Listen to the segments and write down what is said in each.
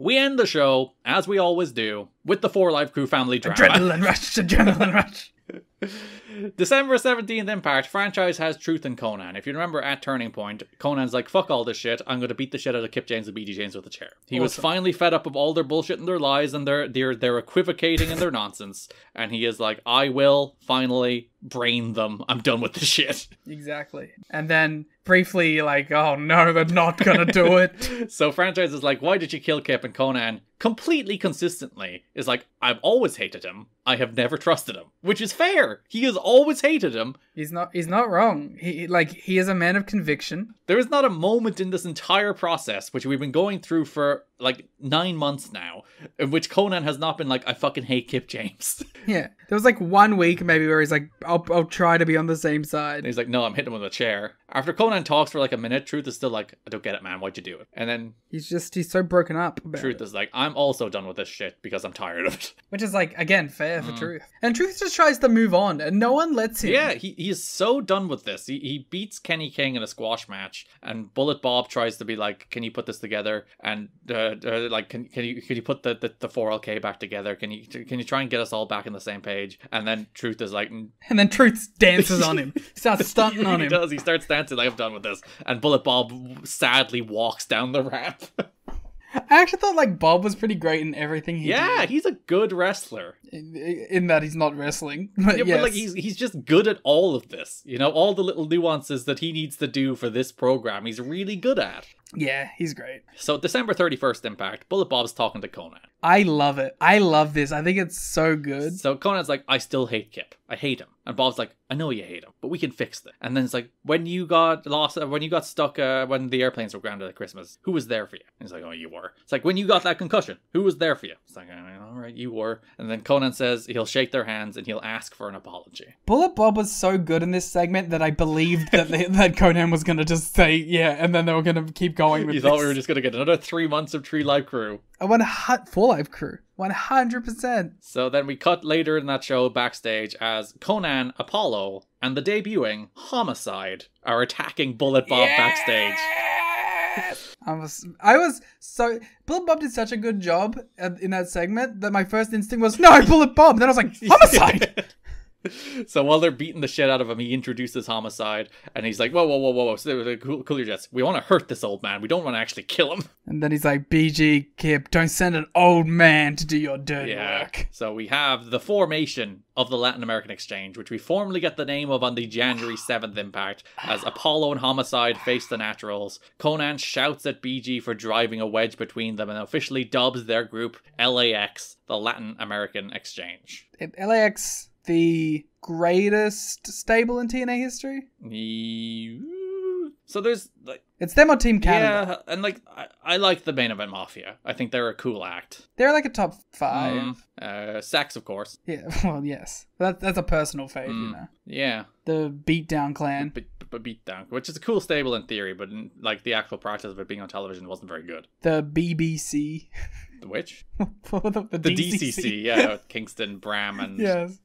We end the show, as we always do, with the 4 Live Crew family drama. Adrenaline rush, adrenaline rush. December 17th Impact, franchise has Truth and Conan. If you remember at Turning Point, Conan's like, fuck all this shit, I'm going to beat the shit out of Kip James and BG James with a chair. He was finally fed up of all their bullshit and their lies and their equivocating and their nonsense. And he is like, I will finally brain them. I'm done with this shit. Exactly. And then briefly like, oh no, they're not gonna do it. So franchise is like, why did you kill Kip? And Conan completely consistently is like, I've always hated him. I have never trusted him. Which is fair. He has always hated him. He's not wrong. He is a man of conviction. There is not a moment in this entire process, which we've been going through for like 9 months now, in which Conan has not been like, I fucking hate Kip James. Yeah. There was like 1 week maybe where he's like, I'll try to be on the same side. And he's like, no, I'm hitting him with a chair. After Conan talks for like a minute, Truth is still like, I don't get it, man. Why'd you do it? And then he's so broken up about Truth is like, I'm also done with this shit because I'm tired of it. Which is like, again, fair for Truth. And Truth just tries to move on and no one lets him. Yeah, he is so done with this. He beats Kenny King in a squash match, and Bullet Bob tries to be like, can you put this together? And like, can you put the 4LK back together? Can you try and get us all back on the same page? And then Truth is like, and then Truth dances on him, starts stunting on him. He does. He starts dancing like, I'm done with this. And Bullet Bob sadly walks down the ramp. I actually thought like Bob was pretty great in everything he did. Yeah, he's a good wrestler. In that he's not wrestling. But yeah, yes. but like he's just good at all of this. You know, all the little nuances that he needs to do for this program, he's really good at. Yeah, he's great. So December 31st Impact, Bullet Bob's talking to Conan. I love it. I love this. I think it's so good. So Conan's like, I still hate Kip. I hate him. And Bob's like, I know you hate him, but we can fix it. And then it's like, when you got stuck, when the airplanes were grounded at Christmas, who was there for you? And he's like, oh, you were. It's like, when you got that concussion, who was there for you? It's like, all right, you were. And then Conan says he'll shake their hands and he'll ask for an apology. Bullet Bob was so good in this segment that I believed that that Conan was going to just say, yeah, and then they were going to keep going with You thought we were just going to get another 3 months of Tree Live Crew. I want a 4 Live Crew. 100%. So then we cut later in that show backstage as Conan, Apollo, and the debuting Homicide are attacking Bullet Bob backstage. I was so... Bullet Bob did such a good job in that segment that my first instinct was, no, Bullet Bob! Then I was like, Homicide! So while they're beating the shit out of him, he introduces Homicide, and he's like, whoa. So, cool your jets. We want to hurt this old man. We don't want to actually kill him. And then he's like, BG, Kip, don't send an old man to do your dirty work. So we have the formation of the Latin American Exchange, which we formally get the name of on the January 7th Impact, as Apollo and Homicide face the Naturals. Conan shouts at BG for driving a wedge between them and officially dubs their group LAX, the Latin American Exchange. LAX... the greatest stable in TNA history? So there's like... It's them or Team Canada. Yeah, and like, I like the Main Event Mafia. I think they're a cool act. They're like a top 5. Sax, of course. Yeah, well, yes. That's a personal fave, you know. Yeah. The Beatdown Clan. Beatdown, which is a cool stable in theory, but in, like, the actual practice of it being on television wasn't very good. The BBC. The which? the DCC, yeah. Kingston, Bram, and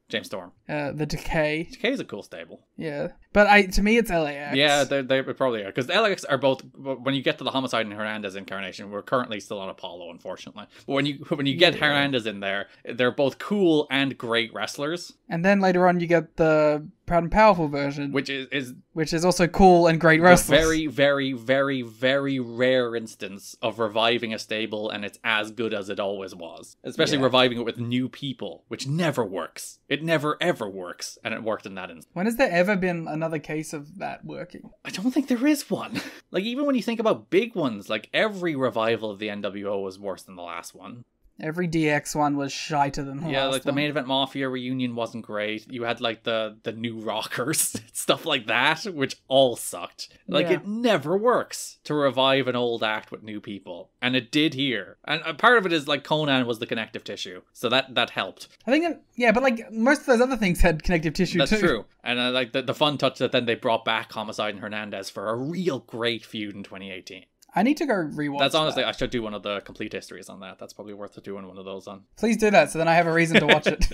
James Storm. The Decay. Decay is a cool stable. Yeah. But to me, it's LAX. Yeah, they probably are. Because LAX are both, when you get to the Homicide and Hernandez incarnation, we're currently still on Apollo, unfortunately. But when you get Hernandez in there, they're both cool and great wrestlers. And then later on, you get the Proud and Powerful version. Which is also cool and great wrestlers. Very, very, very, very rare instance of reviving a stable and it's as good as it always was. Especially reviving it with new people, which never works. It never, ever works. And it worked in that instance. When has there ever been another case of that working? I don't think there is one. Like, even when you think about big ones, like every revival of the NWO was worse than the last one. Every DX one was shiter than the last like the Main Event Mafia reunion wasn't great. You had like the New Rockers, stuff like that, which all sucked. Like it never works to revive an old act with new people. And it did here. And a part of it is like Conan was the connective tissue. So that helped. I think, but like most of those other things had connective tissue too. That's true. And I like the fun touch that then they brought back Homicide and Hernandez for a real great feud in 2018. I need to go rewatch That's honestly, that. I should do one of the complete histories on that. That's probably worth doing one of those on. Please do that, so then I have a reason to watch it.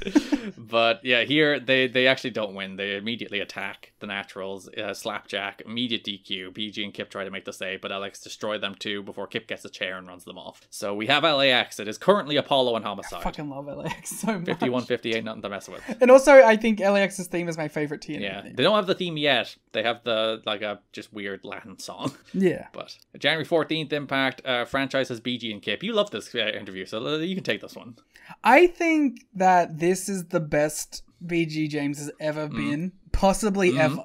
But yeah, here they actually don't win. They immediately attack the Naturals, slapjack, immediate DQ. BG and Kip try to make the save, but LAX destroy them too before Kip gets a chair and runs them off. So we have LAX. It is currently Apollo and Homicide. I fucking love LAX so much. 51-50 nothing to mess with. And also, I think LAX's theme is my favorite TNA Yeah, theme. they don't have the theme yet. They have the a just weird Latin song. Yeah. But January 14th Impact franchise has BG and Kip. You love this interview, so you can take this one. I think that this is the best BG James has ever been, possibly ever.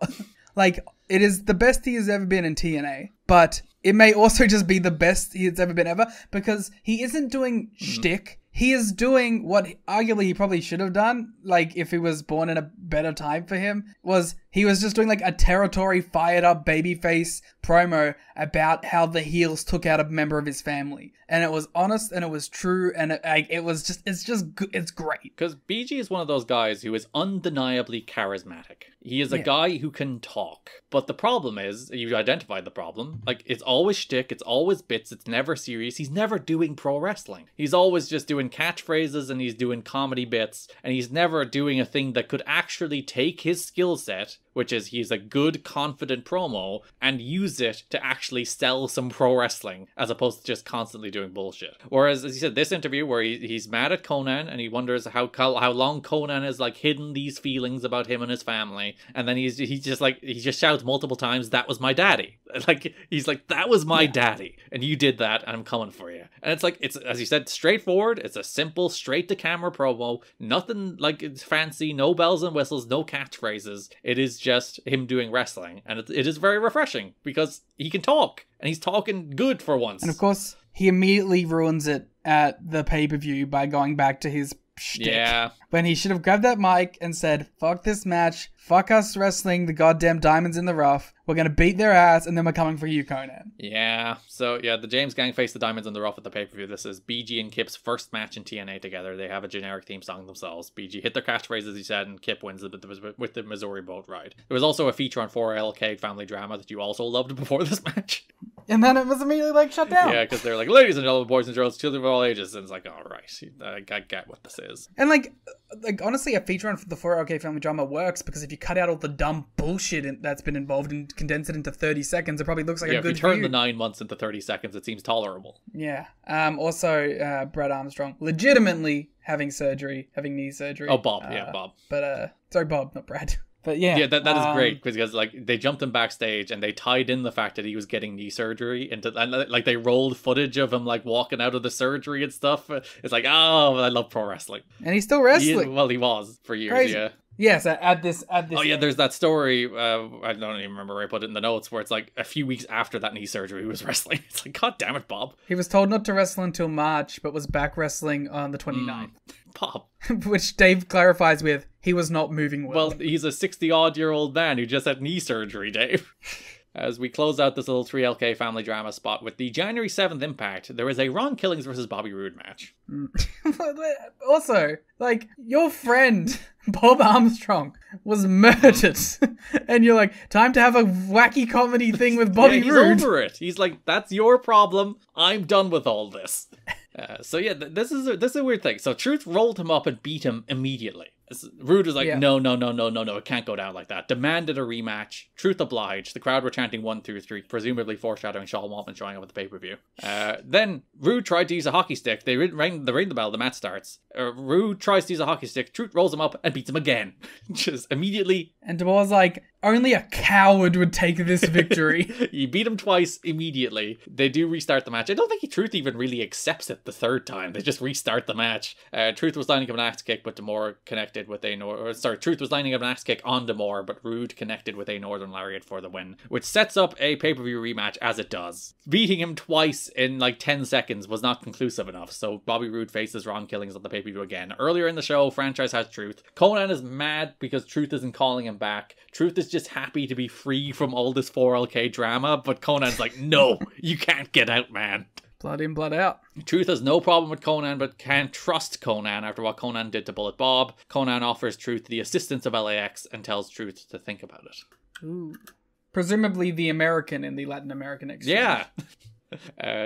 Like, it is the best he has ever been in TNA, but it may also just be the best he has ever been ever, because he isn't doing shtick. He is doing what arguably he probably should have done, like if he was born in a better time for him, was he was just doing like a territory fired up babyface promo about how the heels took out a member of his family. And it was honest and it was true and it's great. Because BG is one of those guys who is undeniably charismatic. He is a guy who can talk. But the problem is, you identified the problem, like it's always shtick, it's always bits, it's never serious. He's never doing pro wrestling. He's always just doing catchphrases and he's doing comedy bits, and he's never doing a thing that could actually take his skill set, which is he's a good, confident promo, and use it to actually sell some pro wrestling, as opposed to just constantly doing bullshit. Whereas, as you said, this interview where he's mad at Conan, and he wonders how long Conan has like hidden these feelings about him and his family, and then he just shouts multiple times, "That was my daddy." Like, he's like, "That was my daddy, and you did that, and I'm coming for you." And it's like, it's, as you said, straightforward. It's a simple, straight to camera promo. Nothing like it's fancy, no bells and whistles, no catchphrases. It is just him doing wrestling, and it is very refreshing because he can talk, and he's talking good for once. And of course, he immediately ruins it at the pay-per-view by going back to his shtick. Yeah. When he should have grabbed that mic and said, "Fuck this match, fuck us wrestling the goddamn diamonds in the rough. We're gonna beat their ass, and then we're coming for you, Conan." Yeah. So, yeah, the James Gang face the Diamonds in the Rough at the pay-per-view. This is BG and Kip's first match in TNA together. They have a generic theme song themselves. BG hit their catchphrase, as he said, and Kip wins with the Missouri boat ride. There was also a feature on 4LK Family Drama that you also loved before this match. And then it was immediately, like, shut down. Yeah, because they're like, "Ladies and gentlemen, boys and girls, children of all ages." And it's like, all right, I get what this is. And, like honestly, a feature on the 4OK Family Drama works, because if you cut out all the dumb bullshit that's been involved and condense it into 30 seconds, it probably looks like a good if you turn view. the 9 months into 30 seconds, it seems tolerable. Yeah. Also, Brad Armstrong legitimately having knee surgery. Oh, Bob. Bob. But, sorry, Bob, not Brad. But yeah. Yeah, that is great, because like they jumped him backstage and they tied in the fact that he was getting knee surgery and like they rolled footage of him like walking out of the surgery and stuff. It's like, oh, I love pro wrestling. And he's still wrestling. He was for years. Crazy. Yeah. Yes, add this. Oh yeah, there's that story. I don't even remember where I put it in the notes, where it's like a few weeks after that knee surgery, he was wrestling. It's like, God damn it, Bob. He was told not to wrestle until March, but was back wrestling on the 29th. Bob. Which Dave clarifies with, he was not moving well. Well, he's a 60-odd-year-old man who just had knee surgery, Dave. As we close out this little 3LK family drama spot with the January 7th Impact, there is a Ron Killings versus Bobby Roode match. Also, like, your friend, Bob Armstrong, was murdered. And you're like, time to have a wacky comedy thing with Bobby Roode. He's over it. He's like, that's your problem. I'm done with all this. So yeah, this is a weird thing. So Truth rolled him up and beat him immediately. Rude was like, no, it can't go down like that. Demanded a rematch. Truth obliged. The crowd were chanting 1, 2, 3, presumably foreshadowing Shawn Waltman showing up at the pay-per-view. Then Rude tried to use a hockey stick. They ring the bell. The match starts. Rude tries to use a hockey stick. Truth rolls him up and beats him again. Just immediately. And DeWar's like, only a coward would take this victory. He beat him twice immediately. They do restart the match. I don't think Truth even really accepts it the third time. They just restart the match. Truth was lining up an axe kick, but DeMore connected with Truth was lining up an axe kick on DeMore, but Rude connected with a Northern Lariat for the win, which sets up a pay-per-view rematch as it does. Beating him twice in like 10 seconds was not conclusive enough, so Bobby Roode faces Ron Killings on the pay-per-view again. Earlier in the show, franchise has Truth. Conan is mad because Truth isn't calling him back. Truth is just happy to be free from all this 4LK drama, but Conan's like, no, you can't get out, man. Blood in, blood out. Truth has no problem with Conan, but can't trust Conan after what Conan did to Bullet Bob. Conan offers Truth the assistance of LAX and tells Truth to think about it. Ooh. Presumably the American in the Latin American exchange. Yeah.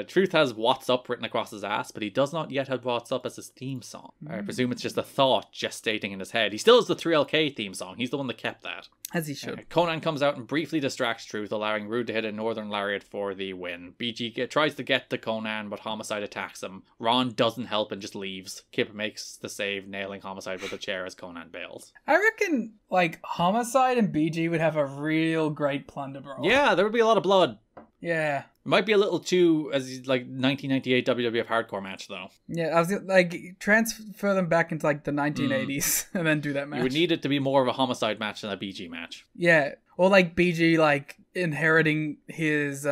Truth has What's Up written across his ass, but he does not yet have What's Up as his theme song. I presume it's just a thought gestating in his head. He still has the 3LK theme song. He's the one that kept that. As he should. Conan comes out and briefly distracts Truth, allowing Rude to hit a Northern Lariat for the win. BG tries to get to Conan, but Homicide attacks him. Ron doesn't help and just leaves. Kip makes the save, nailing Homicide with a chair as Conan bails. I reckon, like, Homicide and BG would have a real great plunder brawl. Yeah, there would be a lot of blood. Yeah. Might be a little too, as like 1998 WWF Hardcore match, though. Yeah, I was like, transfer them back into like the 1980s and then do that match. You would need it to be more of a Homicide match than a BG match. Yeah, or like BG like inheriting his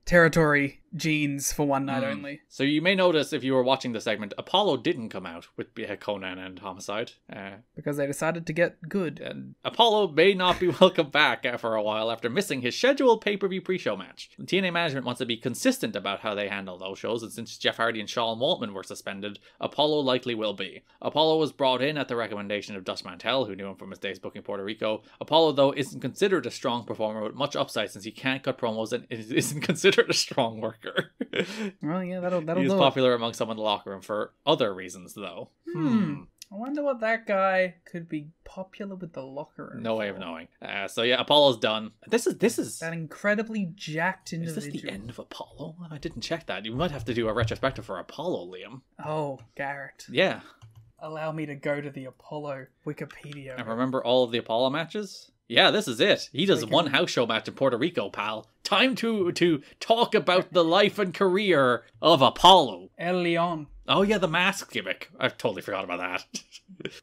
territory genes for one night only. So you may notice if you were watching the segment, Apollo didn't come out with Conan and Homicide. Because they decided to get good. And Apollo may not be welcome back for a while after missing his scheduled pay-per-view pre-show match. TNA management wants to be consistent about how they handle those shows, and since Jeff Hardy and Sean Waltman were suspended, Apollo likely will be. Apollo was brought in at the recommendation of Dutch Mantel, who knew him from his days booking Puerto Rico. Apollo, though, isn't considered a strong performer with much upside since he can't cut promos and isn't considered a strong worker. Well, yeah, that'll He is popular among some in the locker room for other reasons, though. I wonder what that guy could be popular with the locker room. No way of knowing. So yeah, Apollo's done. This is that incredibly jacked Is individual. this the end of Apollo? I didn't check that. You might have to do a retrospective for Apollo, Liam. Oh, Garrett. Yeah. Allow me to go to the Apollo Wikipedia. And remember all of the Apollo matches? Yeah, this is it. He does one house show match in Puerto Rico, pal. Time to talk about the life and career of Apollo. El Leon. Oh yeah, the mask gimmick. I've totally forgot about that.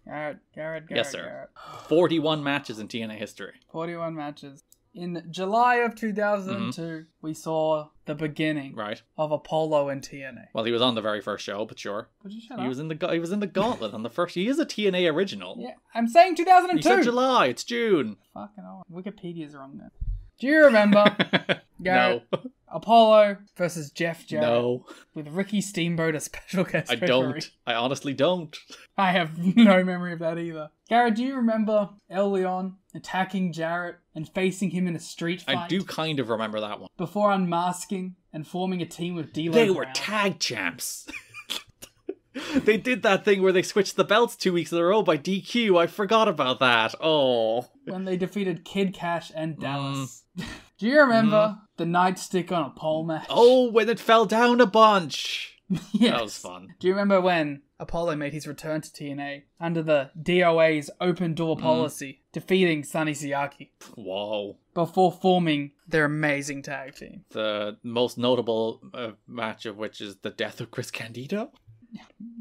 Garrett. Yes, sir. Garrett. 41 matches in TNA history. 41 matches. In July of 2002, we saw the beginning of Apollo and TNA. Well, he was on the very first show, but sure. Would you shut up? He was in the gauntlet on the first. He is a TNA original. Yeah, I'm saying 2002. You said July. It's June. Fucking hell. Wikipedia's wrong then. Do you remember, Garrett, No. Apollo versus Jeff Jarrett? No. With Ricky Steamboat as special guest I referee? don't. I honestly don't. I have no memory of that either. Garrett, do you remember El Leon attacking Jarrett and facing him in a street fight? I do kind of remember that one. Before unmasking and forming a team with D'Lo They Brown. were tag champs. They did that thing where they switched the belts 2 weeks in a row by DQ. I forgot about that. Oh. When they defeated Kid Cash and Dallas. Do you remember the nightstick on a pole match? Oh, when it fell down a bunch. Yes. That was fun. Do you remember when Apollo made his return to TNA under the DOA's open door policy, defeating Sonny Siaki? Whoa. Before forming their amazing tag team. The most notable match of which is the death of Chris Candido.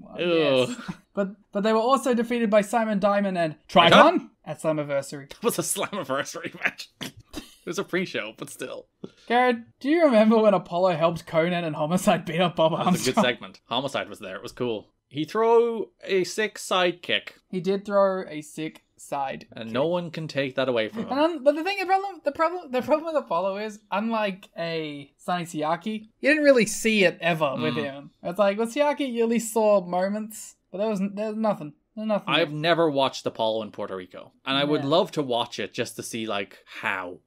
Well, yes. But they were also defeated by Simon Diamond and Triton at Slammiversary. That was a Slammiversary match. It was a pre-show, but still. Garrett, do you remember when Apollo helped Conan and Homicide beat up Bob Armstrong? That was a good segment. Homicide was there. It was cool. He threw a sick side kick. He did throw a sick side and kick. No one can take that away from him. But the problem with Apollo is, unlike a Sonny Siaki, you didn't really see it ever with him. It's like with Siaki, you at least saw moments, but there was nothing. Nothing. I've never watched Apollo in Puerto Rico, and I would love to watch it just to see, like, how.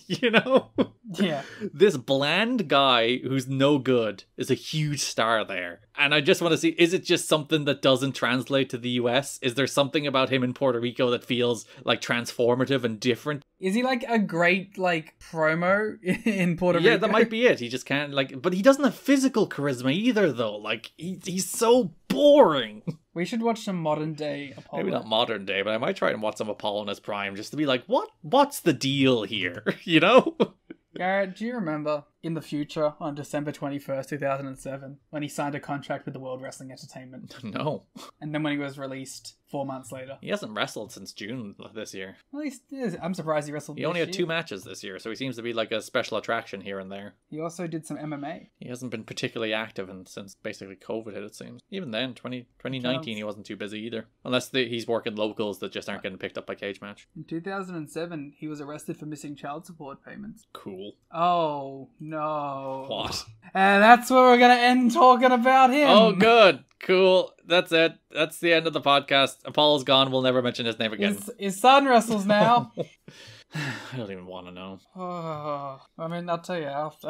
You know? Yeah. This bland guy who's no good is a huge star there. And I just want to see, is it just something that doesn't translate to the US? Is there something about him in Puerto Rico that feels, like, transformative and different? Is he, like, a great, like, promo in Puerto Rico? Yeah, that might be it. He just can't, like... But he doesn't have physical charisma either, though. Like, he's so boring. We should watch some modern day Apollo. Maybe not modern day, but I might try and watch some Apollo in his prime just to be like, what's the deal here? You know? Garrett, do you remember in the future on December 21st, 2007, when he signed a contract with the World Wrestling Entertainment? No. And then when he was released 4 months later? He hasn't wrestled since June this year. Well, I'm surprised he wrestled He only had 2 matches this year, so he seems to be like a special attraction here and there. He also did some MMA. He hasn't been particularly active since basically COVID hit, it seems. Even then, 2019, he wasn't too busy either. Unless he's working locals that just aren't getting picked up by Cage Match. In 2007, he was arrested for missing child support payments. Cool. Oh, no. What? And that's where we're going to end talking about him. Oh, good. Cool. That's it. That's the end of the podcast. Apollo's gone. We'll never mention his name again. His son wrestles now. I don't even want to know. Oh, I mean, I'll tell you after.